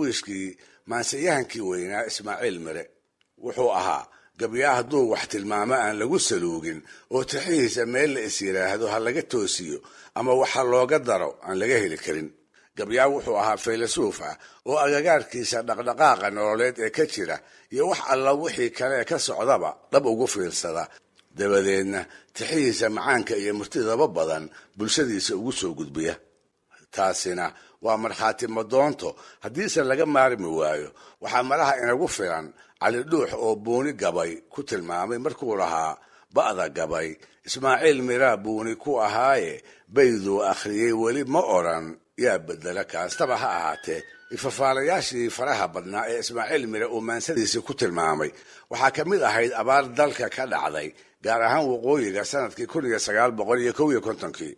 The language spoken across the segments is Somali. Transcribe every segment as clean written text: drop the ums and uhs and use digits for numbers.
darwiishkii maansayahankii weynaa Ismaaciil Mire wuxuu ahaa gabyaa hadduu wax tilmaamo aan lagu saluugin oo tixihiisa meel la is yidhaahdo ha laga toosiyo ama waxa looga daro aan laga heli karin. gabyaa wuxuu ahaa faylasuuf ah oo agagaarkiisa dhaqdhaqaaqa nololeed ee ka jira iyo wax alla wixii kale ka socdaba dhab ugu fiirsada, dabadeedna tixihiisa macaanka iyo murtidaba badan bulshadiisa ugu soo gudbiya. taasina waa markhaati madoonto haddiise laga maarmi waayo waxaa malaha inagu filan Cali Dhuux oo buuni gabay ku tilmaamay markuu lahaa ba'da gabay Ismaaciil Mire buuni ku ahaaye bayduu akhriyey weli ma oran yaa bedela kaastaba ha ahaatee ifafaalayaashii faraha badnaa ee Ismaaciil Mire uu maansadiisii ku tilmaamay waxaa ka mid ahayd abaar dalka ka dhacday gaar ahaan waqooyiga sanadkii 1951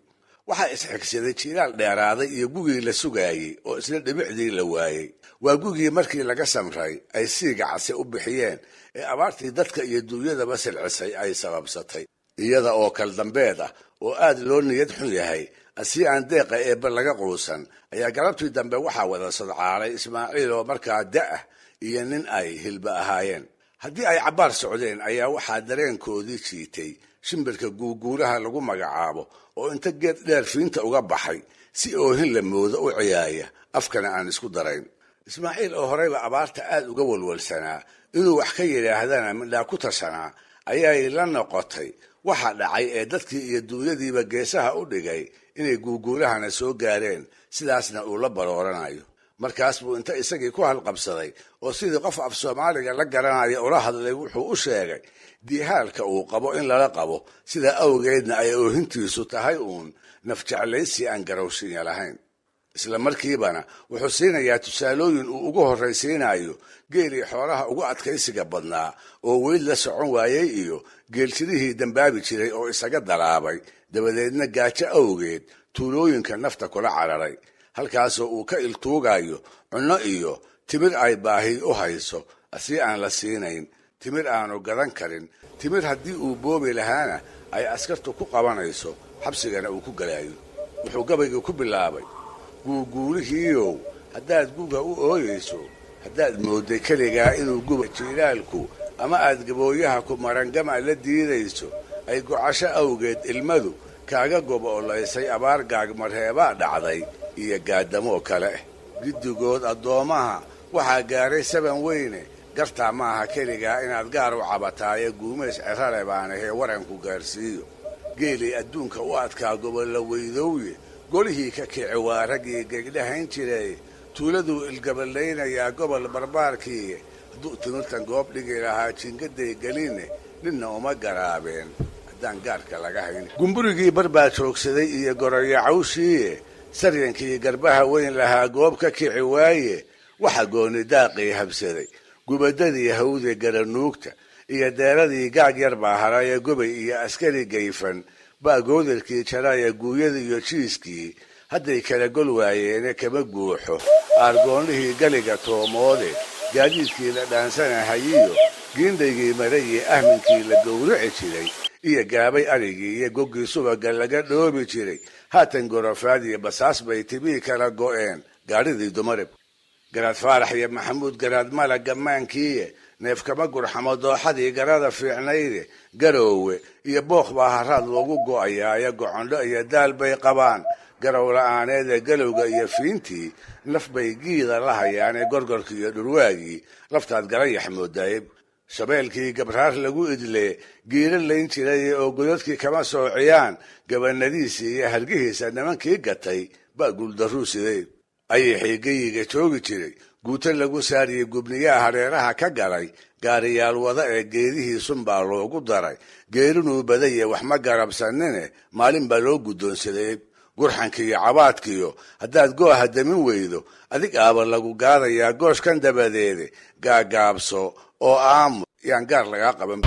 waxaa isxigsaday jiilaal dheeraaday iyo gugii la sugaayey oo isla dhibicdii la waayey. waa gugii markii laga samray ay siiga case u bixiyeen ee abaartii dadka iyo duunyadaba silcisay ay sababsatay, iyada oo kal dambeed ah oo aad loo niyad xun yahay asii aan deeqa eebba laga quusan ayaa galabtii dambe waxaa wada sadcaalay Ismaaciil oo markaa da'ah iyo nin ay hilba ahaayeen. haddii ay cabbaar socdeen ayaa waxaa dareenkoodii jiitay shimbirka guuguulaha lagu magacaabo oo inta geed dheer fiinta uga baxay si oohin la moodo u ciyaaya afkana aan isku darayn. Ismaaciil oo horeyba abaarta aad uga walwalsanaa inuu wax ka yidhaahdana midhaa ku tashanaa ayay la noqotay waxa dhacay ee dadkii iyo duunyadiiba geesaha u dhigay inay guuguulahana soo gaareen, sidaasna uu la barooranayo. markaas buu inta isagii ku halqabsaday oo sidii qof af Soomaaliga la garanaya ula hadlay wuxuu u sheegay diihaalka uu qabo in lala qabo, sida awgeedna ay oohintiisu tahay uun nafjeclaysi aan garowshinya lahayn. isla markiibana wuxuu siinayaa tusaalooyin uu ugu horraysiinayo geelii xoolaha ugu adkaysiga badnaa oo weyd la socon waayey iyo geeltirihii dambaabi jiray oo isaga dalaabay dabadeedna gaajo awgeed tuulooyinka nafta kula cararay, halkaasoo uu ka iltuugayo cunno iyo timir ay baahi u hayso asii aan la siinayn, timir aanu gadan karin, timir haddii uu boobi lahaana ay askartu ku qabanayso xabsigana uu ku galayo. wuxuu gabayga ku bilaabay guuguulihiiyow haddaad guga u ooyeyso, haddaad moodday keligaa inuu guba jiilaalku ama aad gabooyaha ku marangama la diidayso, ay gocasho awgeed ilmadu kaaga goboolaysay abaar gaagmareebaa dhacday iyo gaadamoo kale ah. giddigood addoomaha waxaa gaaray saban weyne, gartaa maaha keligaa inaad gaar u cabataaye guumays cirale baanahee waranku gaarsiiyo. geelii adduunka u adkaa gobolla weydowye golihii ka kici waa raggii gegdhahayn jiray, tuuladuu ilgaballaynayaa gobol barbaarkii, hadduu timirtan goob dhigi lahaa jingaday geline ninna uma garaabeen haddaan gaarka laga hayn. gumburigii barbaa joogsaday iyo goroyo cawshiiye, saryankii garbaha weyn lahaa goob ka kici waaye, waxa gooni daaqii habsaday gubadadii hawde garanuugta iyo deeradii gaag yar baa haraya gobay iyo askari gayfan baa goodarkii jaraya guuyadii iyo jiiskii hadday kala gol waayeene kama guuxo aargoonlihii galiga toomoode, gaadiidkii la dhaansanahayiyo giindaygii marayii ahminkii la gowrici jiray iyo gaabay arigii iyo goggii subaga laga dhoobi jiray, haatan gorofaad iyo basaas bay tibii kala go'een gaadhidii dumarib. garaad faarax iyo maxamuud garaad mala gammaankiiye neefkama gurxamo dooxadii garada fiicnayde, garoowe iyo bookh baa haraad loogu go'ayaayo gocondho iyo daal bay qabaan, garow la'aaneede galowga iyo fiintii naf bay giida la hayaanee gorgorkii iyo dhurwaagii laftaad garayax moodayeb. shabeelkii gabraar lagu idlee giila layn jiray oo godadkii kama soociyaan, gabanadiisii iyo hargihiisa nimankii gatay baa guuldarruu siday. ayay xiigayiga joogi jiray guuto lagu saariyey gubniyaha hareeraha ka galay, gaariyaal wada ee geedihiisunbaa loogu daray, geerinuu badaye wax ma garabsanine maalin baa loo guddoonsaday. gurxankiiyo cabaadkiyo haddaad gooha damin weydo adig aaba lagu gaadayaa gooshkan dabadeede, gaagaabso oo aamu yaan gaar lagaa qaban.